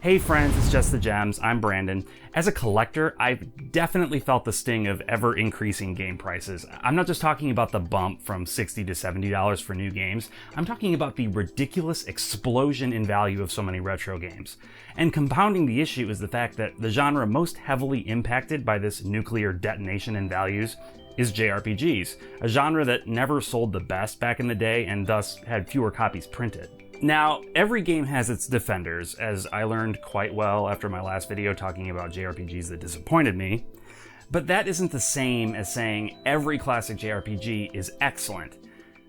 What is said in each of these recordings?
Hey friends, it's Just the Gems, I'm Brandon. As a collector, I've definitely felt the sting of ever-increasing game prices. I'm not just talking about the bump from $60 to $70 for new games, I'm talking about the ridiculous explosion in value of so many retro games. And compounding the issue is the fact that the genre most heavily impacted by this nuclear detonation in values is JRPGs, a genre that never sold the best back in the day and thus had fewer copies printed. Now, every game has its defenders, as I learned quite well after my last video talking about JRPGs that disappointed me, but that isn't the same as saying every classic JRPG is excellent.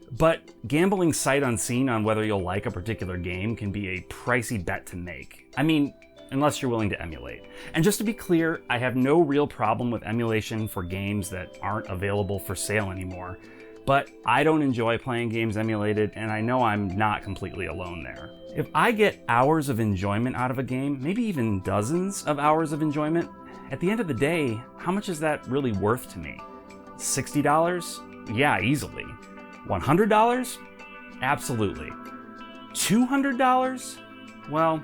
But gambling sight unseen on whether you'll like a particular game can be a pricey bet to make. I mean, unless you're willing to emulate. And just to be clear, I have no real problem with emulation for games that aren't available for sale anymore. But I don't enjoy playing games emulated, and I know I'm not completely alone there. If I get hours of enjoyment out of a game, maybe even dozens of hours of enjoyment, at the end of the day, how much is that really worth to me? $60? Yeah, easily. $100? Absolutely. $200? Well,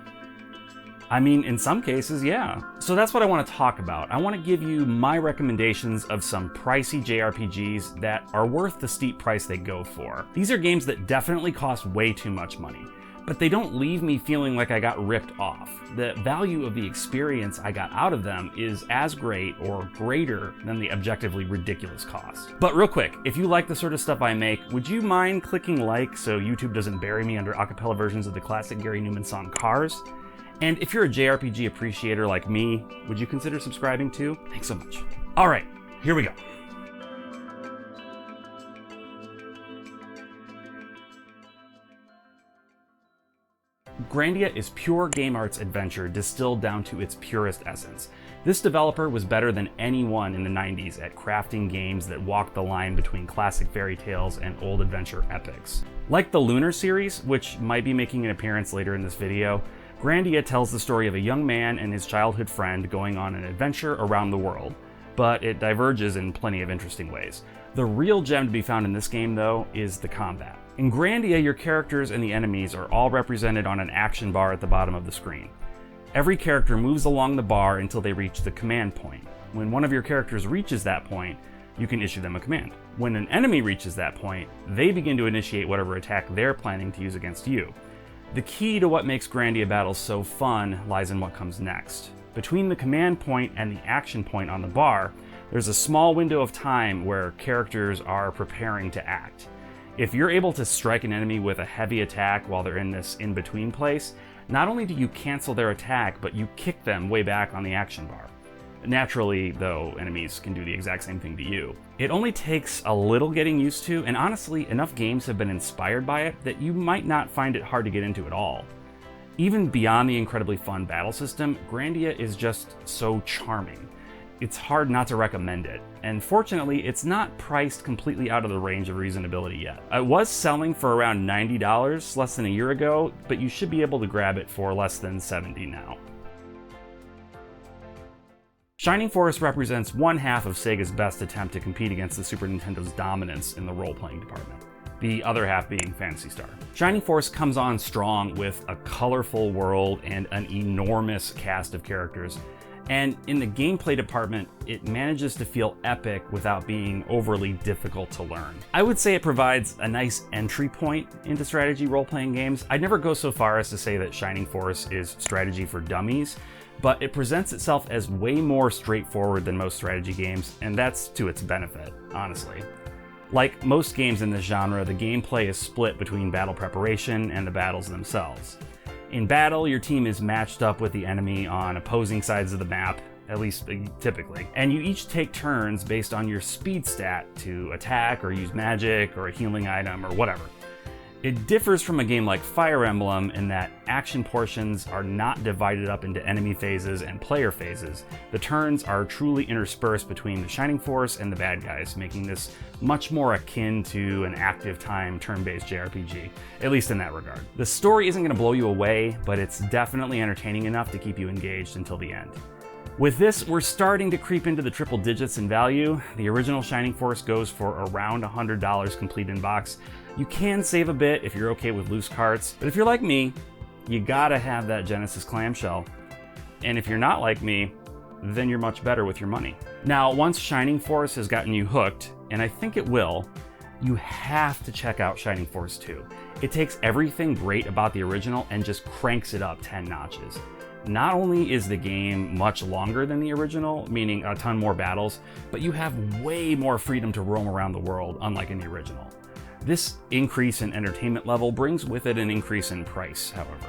I mean, in some cases, yeah. So that's what I want to talk about. I want to give you my recommendations of some pricey JRPGs that are worth the steep price they go for. These are games that definitely cost way too much money, but they don't leave me feeling like I got ripped off. The value of the experience I got out of them is as great or greater than the objectively ridiculous cost. But real quick, if you like the sort of stuff I make, would you mind clicking like so YouTube doesn't bury me under a cappella versions of the classic Gary Newman song Cars? And if you're a JRPG appreciator like me, would you consider subscribing too? Thanks so much. All right, here we go. Grandia is pure game arts adventure distilled down to its purest essence. This developer was better than anyone in the 90s at crafting games that walked the line between classic fairy tales and old adventure epics. Like the Lunar series, which might be making an appearance later in this video, Grandia tells the story of a young man and his childhood friend going on an adventure around the world, but it diverges in plenty of interesting ways. The real gem to be found in this game, though, is the combat. In Grandia, your characters and the enemies are all represented on an action bar at the bottom of the screen. Every character moves along the bar until they reach the command point. When one of your characters reaches that point, you can issue them a command. When an enemy reaches that point, they begin to initiate whatever attack they're planning to use against you. The key to what makes Grandia battles so fun lies in what comes next. Between the command point and the action point on the bar, there's a small window of time where characters are preparing to act. If you're able to strike an enemy with a heavy attack while they're in this in-between place, not only do you cancel their attack, but you kick them way back on the action bar. Naturally, though, enemies can do the exact same thing to you. It only takes a little getting used to, and honestly, enough games have been inspired by it that you might not find it hard to get into at all. Even beyond the incredibly fun battle system, Grandia is just so charming. It's hard not to recommend it, and fortunately, it's not priced completely out of the range of reasonability yet. It was selling for around $90 less than a year ago, but you should be able to grab it for less than $70 now. Shining Force represents one half of Sega's best attempt to compete against the Super Nintendo's dominance in the role-playing department, the other half being Phantasy Star. Shining Force comes on strong with a colorful world and an enormous cast of characters, and in the gameplay department, it manages to feel epic without being overly difficult to learn. I would say it provides a nice entry point into strategy role-playing games. I'd never go so far as to say that Shining Force is strategy for dummies, but it presents itself as way more straightforward than most strategy games, and that's to its benefit, honestly. Like most games in this genre, the gameplay is split between battle preparation and the battles themselves. In battle, your team is matched up with the enemy on opposing sides of the map, at least typically, and you each take turns based on your speed stat to attack or use magic or a healing item or whatever. It differs from a game like Fire Emblem in that action portions are not divided up into enemy phases and player phases. The turns are truly interspersed between the Shining Force and the bad guys, making this much more akin to an active time turn-based JRPG, at least in that regard. The story isn't going to blow you away, but it's definitely entertaining enough to keep you engaged until the end. With this, we're starting to creep into the triple digits in value. The original Shining Force goes for around $100 complete in box. You can save a bit if you're okay with loose carts, but if you're like me, you gotta have that Genesis clamshell. And if you're not like me, then you're much better with your money. Now, once Shining Force has gotten you hooked, and I think it will, you have to check out Shining Force 2. It takes everything great about the original and just cranks it up 10 notches. Not only is the game much longer than the original, meaning a ton more battles, but you have way more freedom to roam around the world, unlike in the original. This increase in entertainment level brings with it an increase in price, however.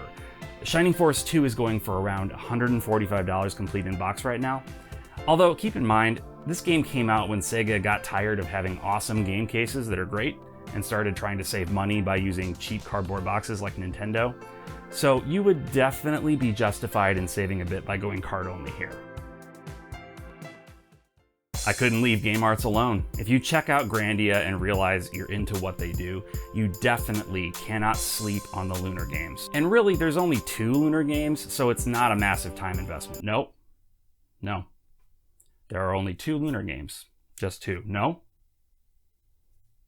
Shining Force 2 is going for around $145 complete in box right now. Although, keep in mind, this game came out when Sega got tired of having awesome game cases that are great and started trying to save money by using cheap cardboard boxes like Nintendo. So you would definitely be justified in saving a bit by going card only here. I couldn't leave Game Arts alone. If you check out Grandia and realize you're into what they do, you definitely cannot sleep on the Lunar games. And really, there's only 2 Lunar games, so it's not a massive time investment. Nope. No. There are only 2 Lunar games. Just 2. No?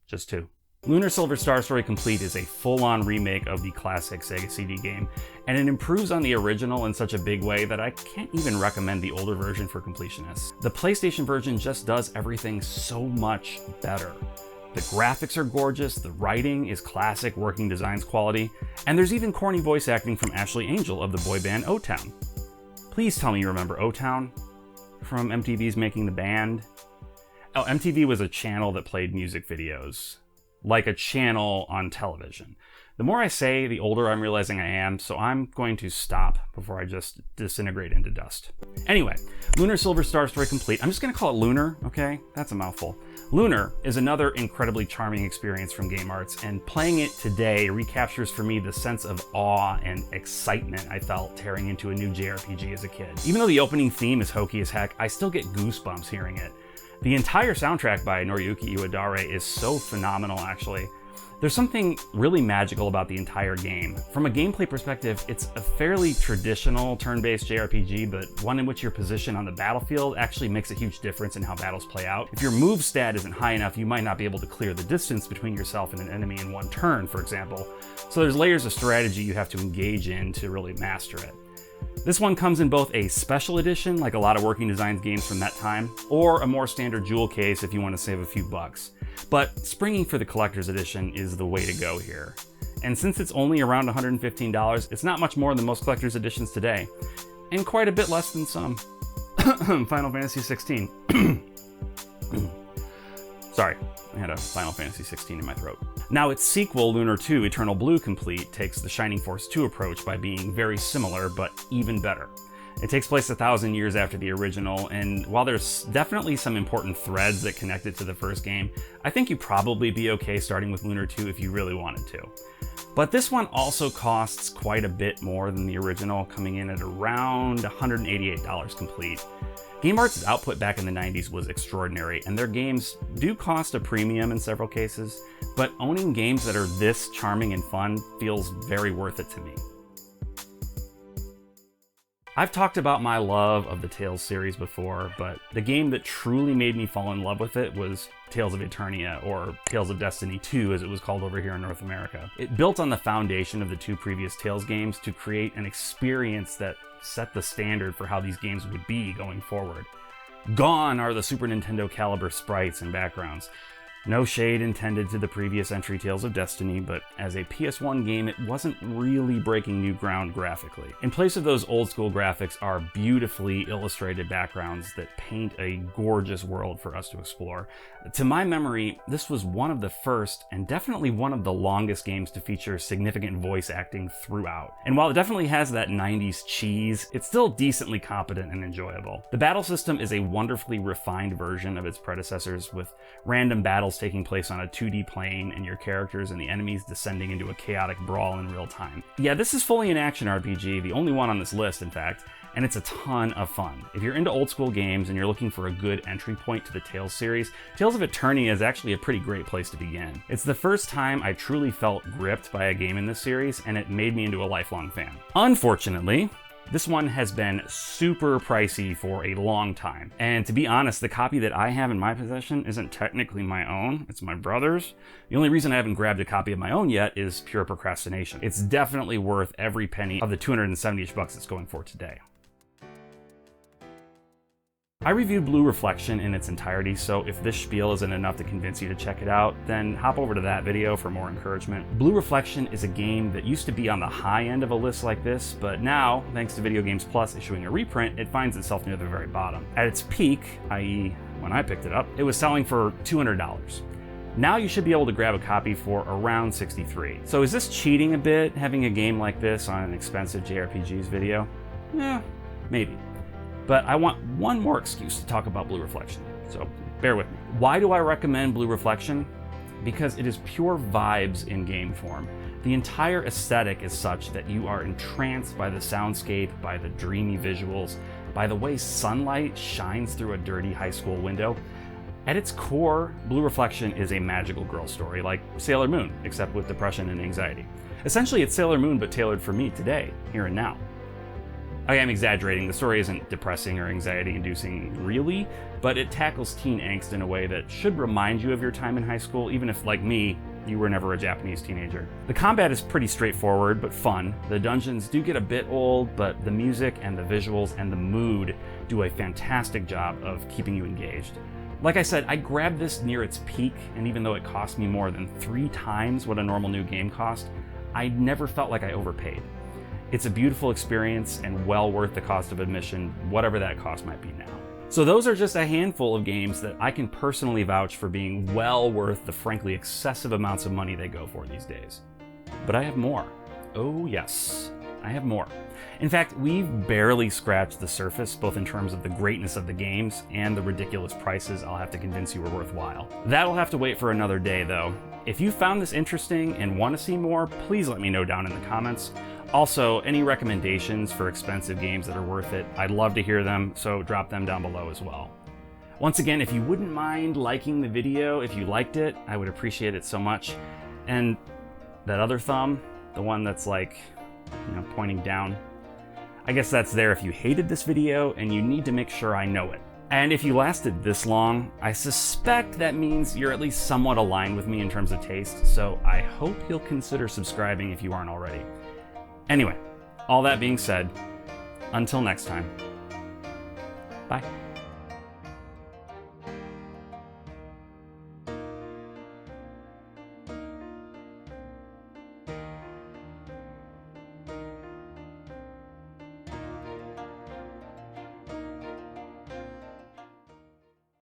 Just 2. Lunar Silver Star Story Complete is a full-on remake of the classic Sega CD game, and it improves on the original in such a big way that I can't even recommend the older version for completionists. The PlayStation version just does everything so much better. The graphics are gorgeous, the writing is classic Working Designs quality, and there's even corny voice acting from Ashley Angel of the boy band O-Town. Please tell me you remember O-Town from MTV's Making the Band? Oh, MTV was a channel that played music videos. Like a channel on television. The more I say, the older I'm realizing I am, so I'm going to stop before I just disintegrate into dust. Anyway, Lunar Silver Star Story Complete. I'm just gonna call it Lunar, okay? That's a mouthful. Lunar is another incredibly charming experience from Game Arts, and playing it today recaptures for me the sense of awe and excitement I felt tearing into a new JRPG as a kid. Even though the opening theme is hokey as heck, I still get goosebumps hearing it. The entire soundtrack by Noriyuki Iwadare is so phenomenal, actually. There's something really magical about the entire game. From a gameplay perspective, it's a fairly traditional turn-based JRPG, but one in which your position on the battlefield actually makes a huge difference in how battles play out. If your move stat isn't high enough, you might not be able to clear the distance between yourself and an enemy in one turn, for example. So there's layers of strategy you have to engage in to really master it. This one comes in both a special edition, like a lot of Working Designs games from that time, or a more standard jewel case if you want to save a few bucks. But springing for the collector's edition is the way to go here. And since it's only around $115, it's not much more than most collector's editions today, and quite a bit less than some. Final Fantasy 16. Sorry, I had a Final Fantasy 16 in my throat. Now its sequel, Lunar 2 Eternal Blue Complete, takes the Shining Force 2 approach by being very similar, but even better. It takes place 1,000 years after the original, and while there's definitely some important threads that connect it to the first game, I think you'd probably be okay starting with Lunar 2 if you really wanted to. But this one also costs quite a bit more than the original, coming in at around $188 complete. Game Arts' output back in the 90s was extraordinary, and their games do cost a premium in several cases, but owning games that are this charming and fun feels very worth it to me. I've talked about my love of the Tales series before, but the game that truly made me fall in love with it was Tales of Eternia, or Tales of Destiny 2 as it was called over here in North America. It built on the foundation of the 2 previous Tales games to create an experience that set the standard for how these games would be going forward. Gone are the Super Nintendo caliber sprites and backgrounds. No shade intended to the previous entry Tales of Destiny, but as a PS1 game, it wasn't really breaking new ground graphically. In place of those old school graphics are beautifully illustrated backgrounds that paint a gorgeous world for us to explore. To my memory, this was one of the first, and definitely one of the longest games to feature significant voice acting throughout. And while it definitely has that 90s cheese, it's still decently competent and enjoyable. The battle system is a wonderfully refined version of its predecessors, with random battles taking place on a 2D plane and your characters and the enemies descending into a chaotic brawl in real time. Yeah, this is fully an action RPG, the only one on this list, in fact, and it's a ton of fun. If you're into old school games and you're looking for a good entry point to the Tales series, Tales of Eternia is actually a pretty great place to begin. It's the first time I truly felt gripped by a game in this series, and it made me into a lifelong fan. Unfortunately, This one has been super pricey for a long time. And to be honest, the copy that I have in my possession isn't technically my own, it's my brother's. The only reason I haven't grabbed a copy of my own yet is pure procrastination. It's definitely worth every penny of the 270-ish bucks it's going for today. I reviewed Blue Reflection in its entirety, so if this spiel isn't enough to convince you to check it out, then hop over to that video for more encouragement. Blue Reflection is a game that used to be on the high end of a list like this, but now, thanks to Video Games Plus issuing a reprint, it finds itself near the very bottom. At its peak, i.e. when I picked it up, it was selling for $200. Now you should be able to grab a copy for around $63. So is this cheating a bit, having a game like this on an expensive JRPGs video? Yeah, maybe. But I want one more excuse to talk about Blue Reflection, so bear with me. Why do I recommend Blue Reflection? Because it is pure vibes in game form. The entire aesthetic is such that you are entranced by the soundscape, by the dreamy visuals, by the way sunlight shines through a dirty high school window. At its core, Blue Reflection is a magical girl story, like Sailor Moon, except with depression and anxiety. Essentially, it's Sailor Moon, but tailored for me today, here and now. Okay, I'm exaggerating, the story isn't depressing or anxiety-inducing really, but it tackles teen angst in a way that should remind you of your time in high school, even if, like me, you were never a Japanese teenager. The combat is pretty straightforward, but fun. The dungeons do get a bit old, but the music and the visuals and the mood do a fantastic job of keeping you engaged. Like I said, I grabbed this near its peak, and even though it cost me more than 3 times what a normal new game cost, I never felt like I overpaid. It's a beautiful experience and well worth the cost of admission, whatever that cost might be now. So those are just a handful of games that I can personally vouch for being well worth the frankly excessive amounts of money they go for these days. But I have more. Oh yes, I have more. In fact, we've barely scratched the surface, both in terms of the greatness of the games and the ridiculous prices I'll have to convince you are worthwhile. That'll have to wait for another day though. If you found this interesting and want to see more, please let me know down in the comments. Also, any recommendations for expensive games that are worth it, I'd love to hear them, so drop them down below as well. Once again, if you wouldn't mind liking the video if you liked it, I would appreciate it so much. And that other thumb, the one that's like, pointing down, I guess that's there if you hated this video and you need to make sure I know it. And if you lasted this long, I suspect that means you're at least somewhat aligned with me in terms of taste, so I hope you'll consider subscribing if you aren't already. Anyway, all that being said, until next time, bye.